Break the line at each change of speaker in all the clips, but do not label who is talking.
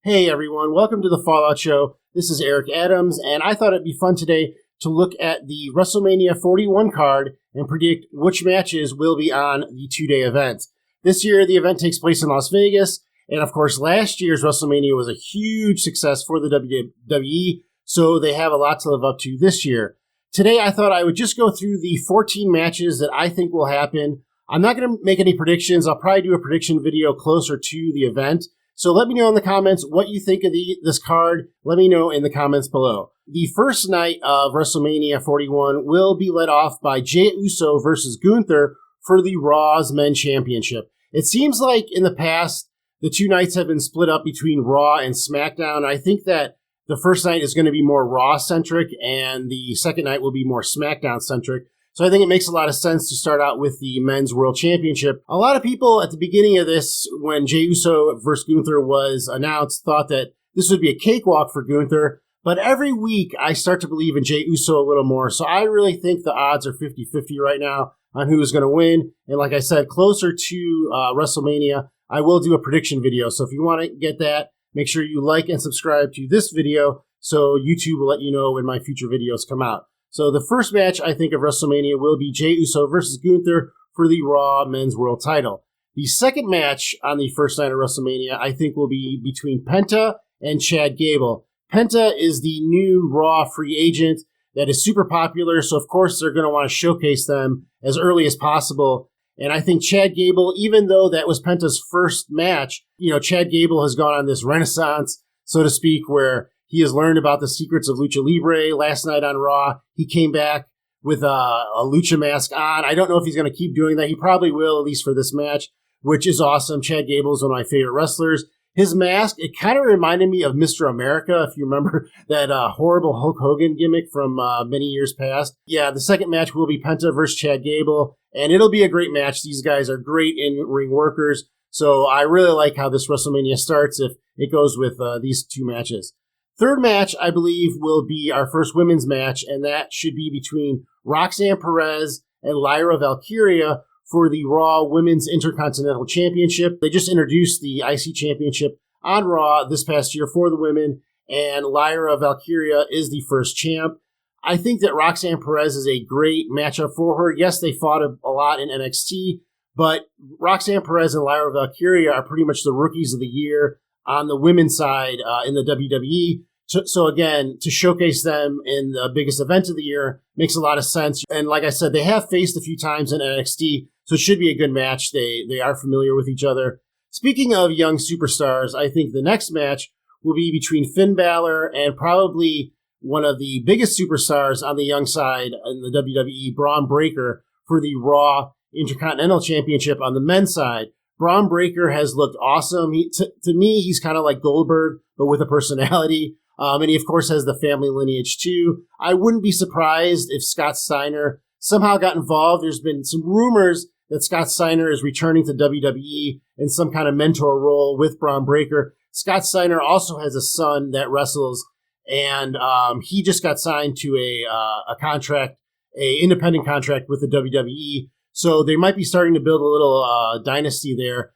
Hey everyone, welcome to the Fallout Show. This is Eric Adams, and I thought it'd be fun today to look at the Wrestlemania 41 card and predict which matches will be on the two-day event. This year, the event takes place in Las Vegas, and of course, last year's WrestleMania was a huge success for the WWE, so they have a lot to live up to this year. Today, I thought I would just go through the 14 matches that I think will happen. I'm not going to make any predictions. I'll probably do a prediction video closer to the event. So let me know in the comments what you think of this card. Let me know in the comments below. The first night of WrestleMania 41 will be led off by Jey Uso versus Gunther for the Raw's Men's Championship. It seems like in the past, the two nights have been split up between Raw and SmackDown. I think that the first night is going to be more Raw-centric, and the second night will be more SmackDown-centric. So I think it makes a lot of sense to start out with the Men's World Championship. A lot of people at the beginning of this, when Jey Uso versus Gunther was announced, thought that this would be a cakewalk for Gunther. But every week, I start to believe in Jey Uso a little more. So I really think the odds are 50-50 right now on who is going to win. And like I said, closer to WrestleMania, I will do a prediction video. So if you want to get that, make sure you like and subscribe to this video so YouTube will let you know when my future videos come out. So the first match, I think, of WrestleMania will be Jey Uso versus Gunther for the Raw Men's World title. The second match on the first night of WrestleMania, I think, will be between Penta and Chad Gable. Penta is the new Raw free agent that is super popular, so of course they're going to want to showcase them as early as possible. And I think Chad Gable, even though that was Penta's first match, Chad Gable has gone on this renaissance, so to speak, where he has learned about the secrets of Lucha Libre. Last night on Raw, he came back with a Lucha mask on. I don't know if he's going to keep doing that. He probably will, at least for this match, which is awesome. Chad Gable is one of my favorite wrestlers. His mask, it kind of reminded me of Mr. America, if you remember that horrible Hulk Hogan gimmick from many years past. Yeah, the second match will be Penta versus Chad Gable, and it'll be a great match. These guys are great in-ring workers, so I really like how this WrestleMania starts if it goes with these two matches. Third match, I believe, will be our first women's match, and that should be between Roxanne Perez and Lyra Valkyria for the Raw Women's Intercontinental Championship. They just introduced the IC Championship on Raw this past year for the women, and Lyra Valkyria is the first champ. I think that Roxanne Perez is a great matchup for her. Yes, they fought a lot in NXT, but Roxanne Perez and Lyra Valkyria are pretty much the rookies of the year on the women's side in the WWE. So again, to showcase them in the biggest event of the year makes a lot of sense. And like I said, they have faced a few times in NXT, so it should be a good match. They are familiar with each other. Speaking of young superstars, I think the next match will be between Finn Balor and probably one of the biggest superstars on the young side in the WWE, Braun Breaker, for the Raw Intercontinental Championship on the men's side. Braun Breaker has looked awesome. To me, he's kind of like Goldberg, but with a personality. And he, of course, has the family lineage, too. I wouldn't be surprised if Scott Steiner somehow got involved. There's been some rumors that Scott Steiner is returning to WWE in some kind of mentor role with Braun Breaker. Scott Steiner also has a son that wrestles, and he just got signed to a contract, a independent contract with the WWE. So they might be starting to build a little dynasty there.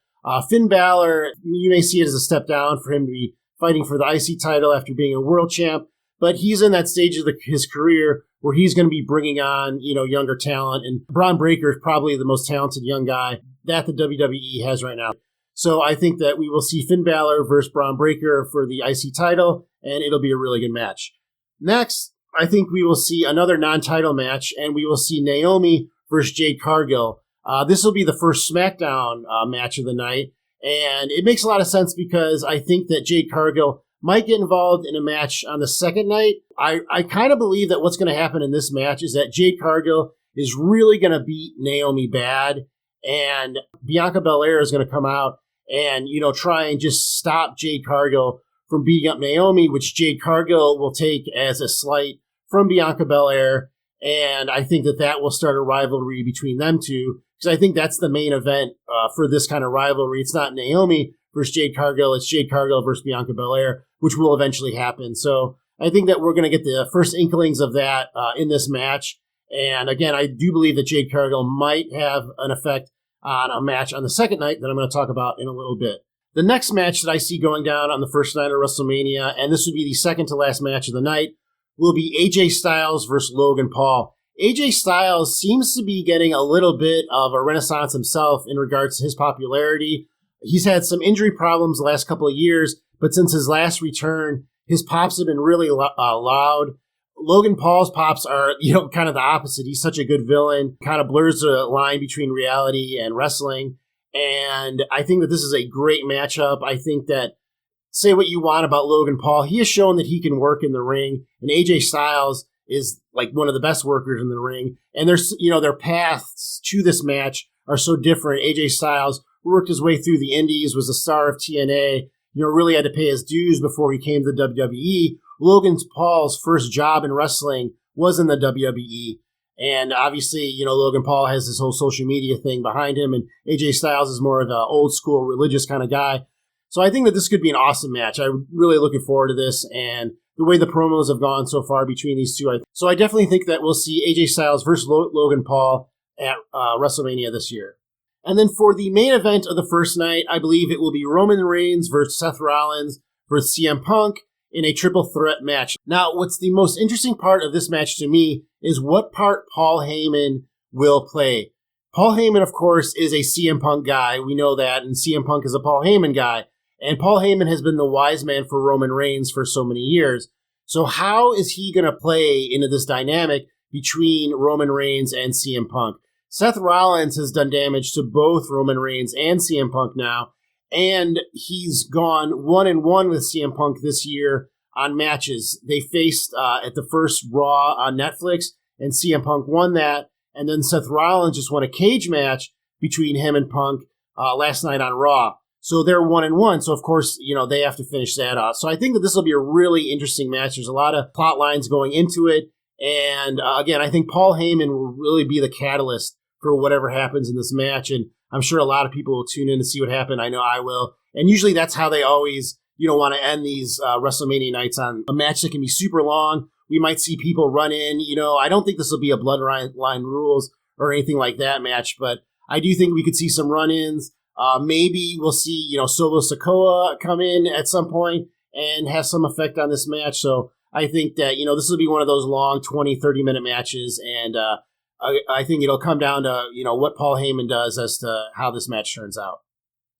Finn Balor, you may see it as a step down for him to be fighting for the IC title after being a world champ, but he's in that stage of his career where he's going to be bringing on, younger talent, and Braun Breaker is probably the most talented young guy that the WWE has right now. So I think that we will see Finn Balor versus Braun Breaker for the IC title, and it'll be a really good match. Next, I think we will see another non-title match, and we will see Naomi versus Jade Cargill. This will be the first SmackDown match of the night, and it makes a lot of sense because I think that Jade Cargill might get involved in a match on the second night. I kind of believe that what's going to happen in this match is that Jade Cargill is really going to beat Naomi bad, and Bianca Belair is going to come out and, try and just stop Jade Cargill from beating up Naomi, which Jade Cargill will take as a slight from Bianca Belair. And I think that will start a rivalry between them two, because I think that's the main event for this kind of rivalry. It's not Naomi versus Jade Cargill. It's Jade Cargill versus Bianca Belair, which will eventually happen. So I think that we're going to get the first inklings of that in this match. And again, I do believe that Jade Cargill might have an effect on a match on the second night that I'm going to talk about in a little bit. The next match that I see going down on the first night of WrestleMania, and this would be the second to last match of the night, will be AJ Styles versus Logan Paul. AJ Styles seems to be getting a little bit of a renaissance himself in regards to his popularity. He's had some injury problems the last couple of years, but since his last return, his pops have been really loud. Logan Paul's pops are, kind of the opposite. He's such a good villain, kind of blurs the line between reality and wrestling. And I think that this is a great matchup. I think that, say what you want about Logan Paul, he has shown that he can work in the ring, and AJ Styles is like one of the best workers in the ring. And their paths to this match are so different. AJ Styles worked his way through the indies, was a star of TNA, really had to pay his dues before he came to the WWE. Logan Paul's first job in wrestling was in the WWE. And obviously, Logan Paul has this whole social media thing behind him, and AJ Styles is more of an old school religious kind of guy. So I think that this could be an awesome match. I'm really looking forward to this, and the way the promos have gone so far between these two. So I definitely think that we'll see AJ Styles versus Logan Paul at WrestleMania this year. And then for the main event of the first night, I believe it will be Roman Reigns versus Seth Rollins versus CM Punk in a triple threat match. Now, what's the most interesting part of this match to me is what part Paul Heyman will play. Paul Heyman, of course, is a CM Punk guy. We know that, and CM Punk is a Paul Heyman guy. And Paul Heyman has been the wise man for Roman Reigns for so many years. So how is he going to play into this dynamic between Roman Reigns and CM Punk? Seth Rollins has done damage to both Roman Reigns and CM Punk now, and he's gone 1-1 with CM Punk this year on matches. They faced at the first Raw on Netflix, and CM Punk won that, and then Seth Rollins just won a cage match between him and Punk last night on Raw. So they're 1-1. So, of course, they have to finish that off. So I think that this will be a really interesting match. There's a lot of plot lines going into it. And again, I think Paul Heyman will really be the catalyst for whatever happens in this match. And I'm sure a lot of people will tune in to see what happened. I know I will. And usually that's how they always, want to end these WrestleMania nights, on a match that can be super long. We might see people run in. I don't think this will be a bloodline rules or anything like that match, but I do think we could see some run-ins. Maybe we'll see, Solo Sikoa come in at some point and have some effect on this match. So I think that, this will be one of those long 20, 30-minute matches. And I think it'll come down to, what Paul Heyman does as to how this match turns out.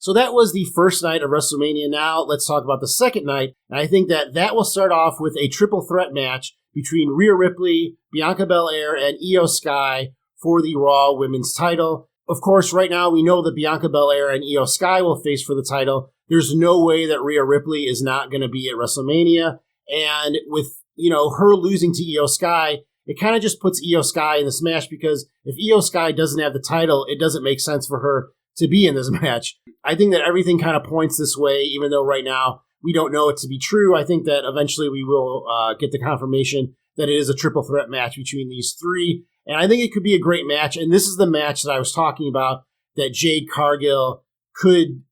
So that was the first night of WrestleMania. Now let's talk about the second night. And I think that will start off with a triple threat match between Rhea Ripley, Bianca Belair, and Io Sky for the Raw Women's title. Of course, right now we know that Bianca Belair and Io Sky will face for the title. There's no way that Rhea Ripley is not going to be at WrestleMania. And with, her losing to Io Sky, it kind of just puts Io Sky in this match, because if Io Sky doesn't have the title, it doesn't make sense for her to be in this match. I think that everything kind of points this way, even though right now we don't know it to be true. I think that eventually we will get the confirmation that it is a triple threat match between these three. And I think it could be a great match. And this is the match that I was talking about that Jade Cargill could,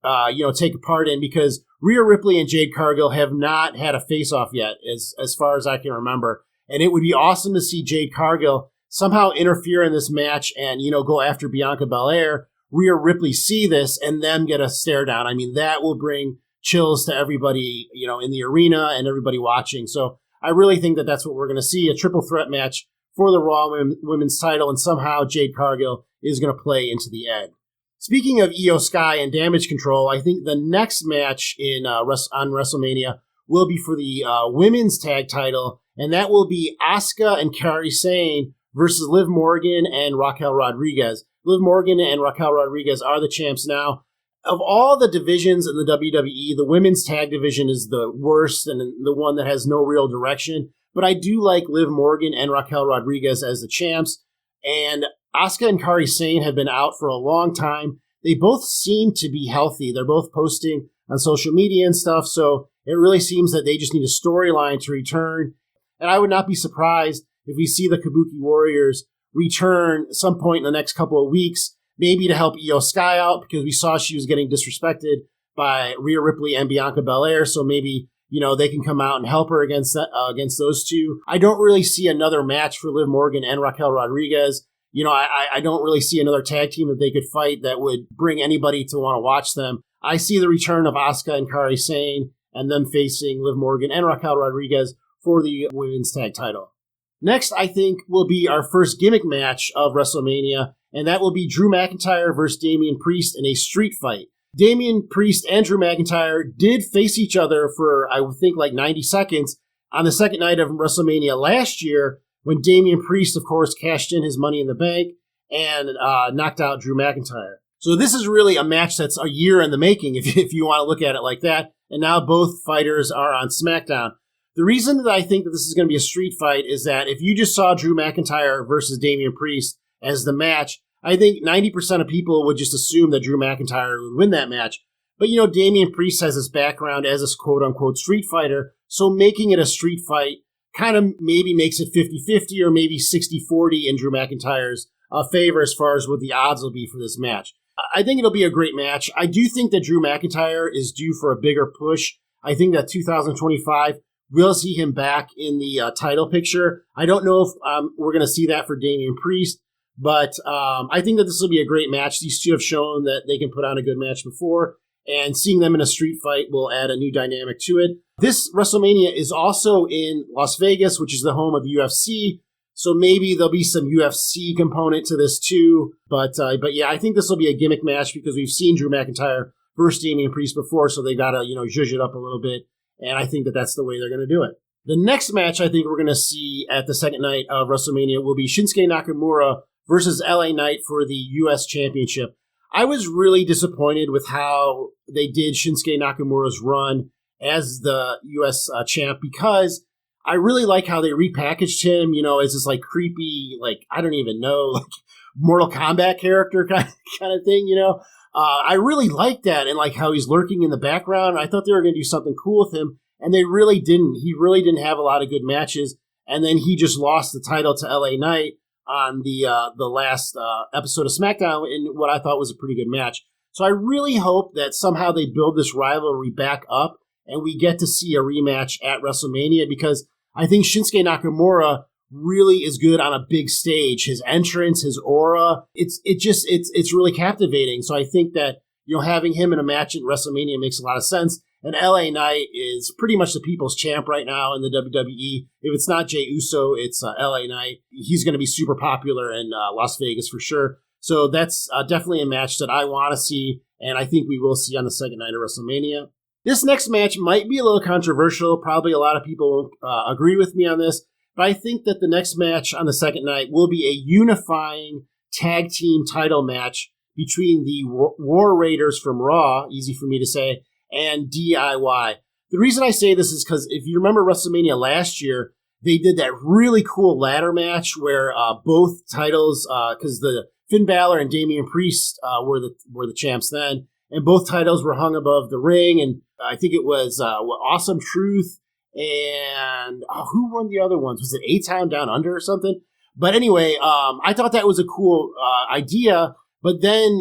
take a part in, because Rhea Ripley and Jade Cargill have not had a face-off yet, as far as I can remember. And it would be awesome to see Jade Cargill somehow interfere in this match and, go after Bianca Belair. Rhea Ripley see this and them get a stare down. I mean, that will bring chills to everybody, in the arena and everybody watching. So I really think that that's what we're going to see, a triple threat match for the Raw Women's title, and somehow Jade Cargill is going to play into the end. Speaking of Io Sky and Damage Control, I think the next match on WrestleMania will be for the women's tag title, and that will be Asuka and Kairi Sane versus Liv Morgan and Raquel Rodriguez. Liv Morgan and Raquel Rodriguez are the champs now. Of all the divisions in the WWE, the women's tag division is the worst and the one that has no real direction. But I do like Liv Morgan and Raquel Rodriguez as the champs. And Asuka and Kairi Sane have been out for a long time. They both seem to be healthy. They're both posting on social media and stuff. So it really seems that they just need a storyline to return. And I would not be surprised if we see the Kabuki Warriors return at some point in the next couple of weeks, maybe to help Io Sky out, because we saw she was getting disrespected by Rhea Ripley and Bianca Belair. So maybe, they can come out and help her against those two. I don't really see another match for Liv Morgan and Raquel Rodriguez. I don't really see another tag team that they could fight that would bring anybody to want to watch them. I see the return of Asuka and Kairi Sane and them facing Liv Morgan and Raquel Rodriguez for the women's tag title. Next, I think, will be our first gimmick match of WrestleMania, and that will be Drew McIntyre versus Damian Priest in a street fight. Damian Priest and Drew McIntyre did face each other for, I would think, like 90 seconds on the second night of WrestleMania last year, when Damian Priest, of course, cashed in his Money in the Bank and knocked out Drew McIntyre. So this is really a match that's a year in the making, if you want to look at it like that, and now both fighters are on SmackDown. The reason that I think that this is going to be a street fight is that if you just saw Drew McIntyre versus Damian Priest as the match, I think 90% of people would just assume that Drew McIntyre would win that match. But, Damian Priest has his background as a quote-unquote street fighter, so making it a street fight kind of maybe makes it 50-50 or maybe 60-40 in Drew McIntyre's favor as far as what the odds will be for this match. I think it'll be a great match. I do think that Drew McIntyre is due for a bigger push. I think that 2025 we'll see him back in the title picture. I don't know if we're going to see that for Damian Priest, but I think that this will be a great match. These two have shown that they can put on a good match before, and seeing them in a street fight will add a new dynamic to it. This WrestleMania is also in Las Vegas, which is the home of the UFC, so maybe there'll be some UFC component to this too. But yeah, I think this will be a gimmick match because we've seen Drew McIntyre versus Damian Priest before, so they got to zhuzh it up a little bit. And I think that that's the way they're going to do it. The next match I think we're going to see at the second night of WrestleMania will be Shinsuke Nakamura versus LA Knight for the U.S. Championship. I was really disappointed with how they did Shinsuke Nakamura's run as the U.S. champ because I really like how they repackaged him, as this like creepy, like, I don't even know, like Mortal Kombat character kind of thing, I really like that and like how he's lurking in the background. I thought they were going to do something cool with him, and they really didn't. He really didn't have a lot of good matches, and then he just lost the title to LA Knight on the last episode of SmackDown in what I thought was a pretty good match. So I really hope that somehow they build this rivalry back up, and we get to see a rematch at WrestleMania because I think Shinsuke Nakamura really is good on a big stage. His entrance, his aura, it's really captivating. So I think that, having him in a match at WrestleMania makes a lot of sense. And LA Knight is pretty much the people's champ right now in the WWE. If it's not Jey Uso, it's LA Knight. He's going to be super popular in Las Vegas for sure. So that's definitely a match that I want to see, and I think we will see on the second night of WrestleMania. This next match might be a little controversial. Probably a lot of people agree with me on this. But I think that the next match on the second night will be a unifying tag team title match between the War Raiders from Raw, easy for me to say, and DIY. The reason I say this is because if you remember WrestleMania last year, they did that really cool ladder match where both titles, because the Finn Balor and Damian Priest were the champs then, and both titles were hung above the ring, and I think it was Awesome Truth. And who won the other ones? Was it A-Town Down Under or something? But anyway, I thought that was a cool idea. But then,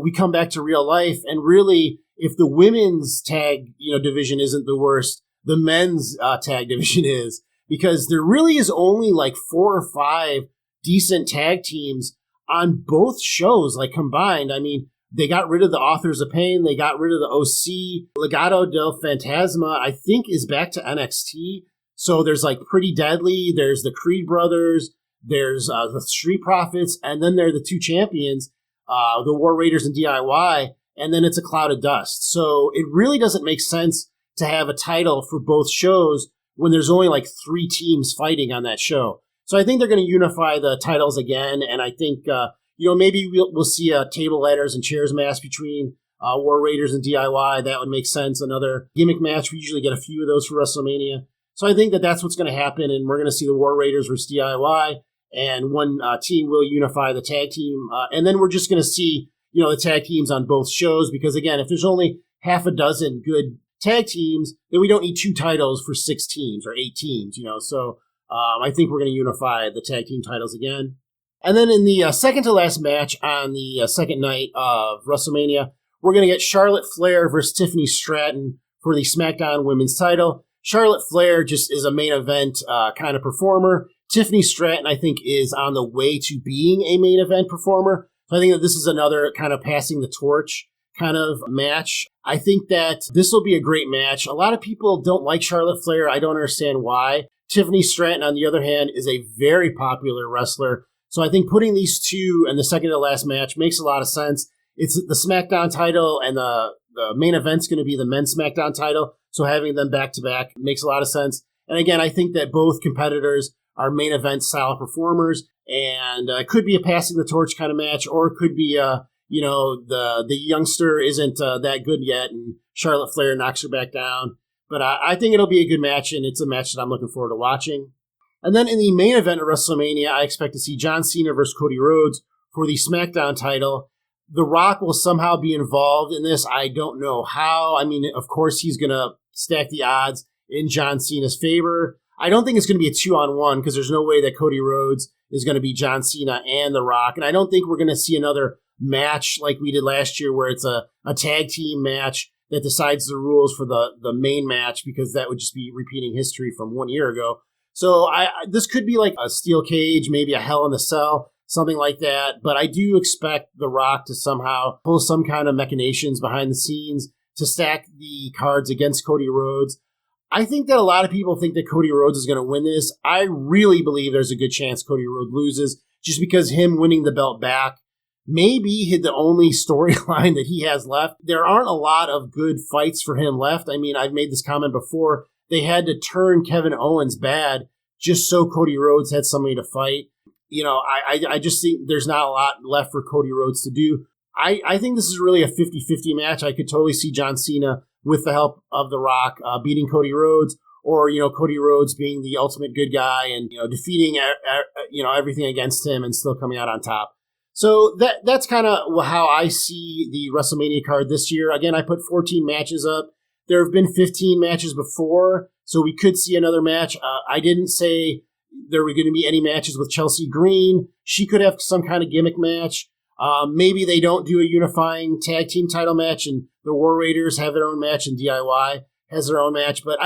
we come back to real life. And really, if the women's tag, division isn't the worst, the men's tag division is. Because there really is only like 4 or 5 decent tag teams on both shows, like combined. I mean, they got rid of the Authors of Pain. They got rid of the OC. Legado del Fantasma, I think, is back to NXT. So there's like Pretty Deadly. There's the Creed Brothers. There's the Street Profits. And then there are the 2 champions, the War Raiders and DIY. And then it's a cloud of dust. So it really doesn't make sense to have a title for both shows when there's only like 3 teams fighting on that show. So I think they're going to unify the titles again. And I think... maybe we'll see a table, ladders, and chairs match between War Raiders and DIY. That would make sense. Another gimmick match. We usually get a few of those for WrestleMania. So I think that that's what's going to happen, and we're going to see the War Raiders versus DIY, and one team will unify the tag team. And then we're just going to see, the tag teams on both shows, because, again, if there's only half a dozen good tag teams, then we don't need 2 titles for 6 teams or 8 teams, So I think we're going to unify the tag team titles again. And then in the second to last match on the second night of WrestleMania, we're going to get Charlotte Flair versus Tiffany Stratton for the SmackDown Women's title. Charlotte Flair just is a main event kind of performer. Tiffany Stratton, I think, is on the way to being a main event performer. So I think that this is another kind of passing the torch kind of match. I think that this will be a great match. A lot of people don't like Charlotte Flair. I don't understand why. Tiffany Stratton, on the other hand, is a very popular wrestler. So I think putting these two in the second to last match makes a lot of sense. It's the SmackDown title, and the main event's going to be the men's SmackDown title. So having them back-to-back makes a lot of sense. And again, I think that both competitors are main event style performers, and it could be a passing the torch kind of match, or it could be the youngster isn't that good yet, and Charlotte Flair knocks her back down. But I think it'll be a good match, and it's a match that I'm looking forward to watching. And then in the main event of WrestleMania, I expect to see John Cena versus Cody Rhodes for the SmackDown title. The Rock will somehow be involved in this. I don't know how. I mean, of course, he's going to stack the odds in John Cena's favor. I don't think it's going to be a 2-on-1 because there's no way that Cody Rhodes is going to be John Cena and The Rock. And I don't think we're going to see another match like we did last year where it's a tag team match that decides the rules for the main match, because that would just be repeating history from 1 year ago. So this could be like a steel cage, maybe a Hell in a Cell, something like that. But I do expect The Rock to somehow pull some kind of machinations behind the scenes to stack the cards against Cody Rhodes. I think that a lot of people think that Cody Rhodes is going to win this. I really believe there's a good chance Cody Rhodes loses, just because him winning the belt back maybe the only storyline that he has left. There aren't a lot of good fights for him left. I mean, I've made this comment before. They had to turn Kevin Owens bad just so Cody Rhodes had somebody to fight. I just think there's not a lot left for Cody Rhodes to do. I think this is really a 50-50 match. I could totally see John Cena, with the help of The Rock, beating Cody Rhodes, or, Cody Rhodes being the ultimate good guy and, defeating, everything against him and still coming out on top. So that's kind of how I see the WrestleMania card this year. Again, I put 14 matches up. There have been 15 matches before, so we could see another match. I didn't say there were going to be any matches with Chelsea Green. She could have some kind of gimmick match. Maybe they don't do a unifying tag team title match, and the War Raiders have their own match, and DIY has their own match. But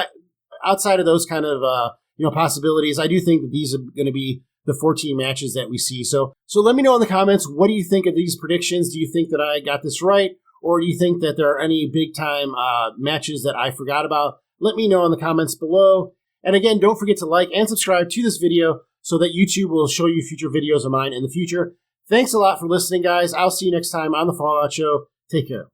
outside of those kind of possibilities, I do think that these are going to be the 14 matches that we see. So let me know in the comments, what do you think of these predictions? Do you think that I got this right? Or do you think that there are any big-time matches that I forgot about? Let me know in the comments below. And again, don't forget to like and subscribe to this video so that YouTube will show you future videos of mine in the future. Thanks a lot for listening, guys. I'll see you next time on The Fallout Show. Take care.